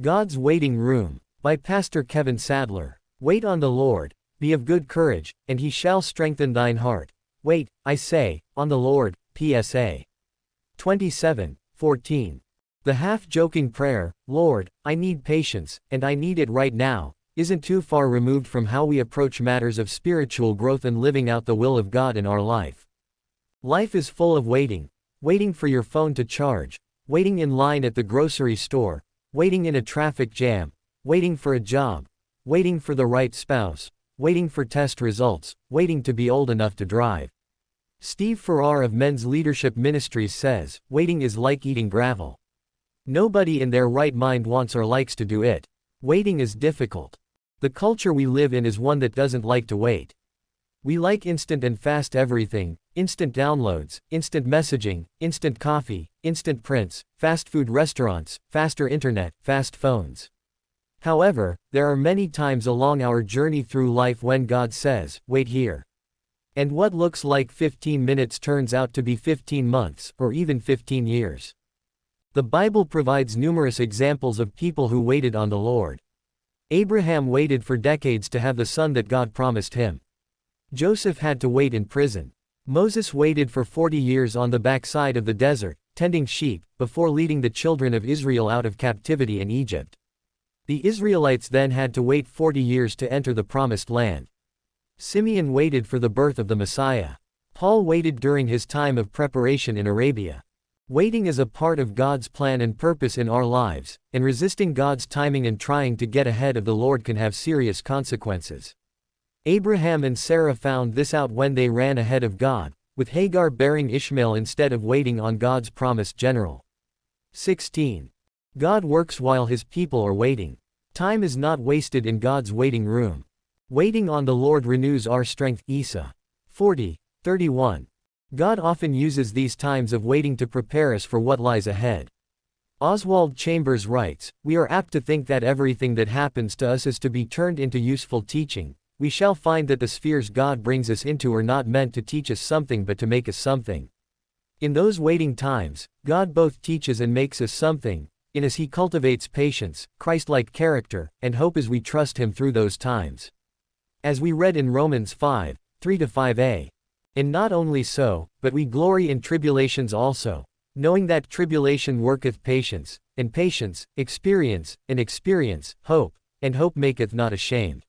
God's Waiting Room, by Pastor Kevin Sadler. Wait on the Lord, be of good courage, and he shall strengthen thine heart. Wait, I say, on the Lord. PSA 27:14. The half-joking prayer, "Lord, I need patience, and I need it right now," isn't too far removed from how we approach matters of spiritual growth and living out the will of God in our life. Life is full of waiting. Waiting for your phone to charge, waiting in line at the grocery store, waiting in a traffic jam, waiting for a job, waiting for the right spouse, waiting for test results, waiting to be old enough to drive. Steve Farrar of Men's Leadership Ministries says, waiting is like eating gravel. Nobody in their right mind wants or likes to do it. Waiting is difficult. The culture we live in is one that doesn't like to wait. We like instant and fast everything, instant downloads, instant messaging, instant coffee, instant prints, fast food restaurants, faster internet, fast phones. However, there are many times along our journey through life when God says, wait here. And what looks like 15 minutes turns out to be 15 months, or even 15 years. The Bible provides numerous examples of people who waited on the Lord. Abraham waited for decades to have the son that God promised him. Joseph had to wait in prison. Moses waited for 40 years on the backside of the desert, tending sheep, before leading the children of Israel out of captivity in Egypt. The Israelites then had to wait 40 years to enter the promised land. Simeon waited for the birth of the Messiah. Paul waited during his time of preparation in Arabia. Waiting is a part of God's plan and purpose in our lives, and resisting God's timing and trying to get ahead of the Lord can have serious consequences. Abraham and Sarah found this out when they ran ahead of God, with Hagar bearing Ishmael instead of waiting on God's promised general. 16. God works while his people are waiting. Time is not wasted in God's waiting room. Waiting on the Lord renews our strength. Isa 40:31. God often uses these times of waiting to prepare us for what lies ahead. Oswald Chambers writes, "We are apt to think that everything that happens to us is to be turned into useful teaching. We shall find that the spheres God brings us into are not meant to teach us something but to make us something. In those waiting times, God both teaches and makes us something, in as he cultivates patience, Christ-like character, and hope as we trust him through those times." As we read in Romans 5:3-5a. And not only so, but we glory in tribulations also, knowing that tribulation worketh patience, and patience, experience, and experience, hope, and hope maketh not ashamed.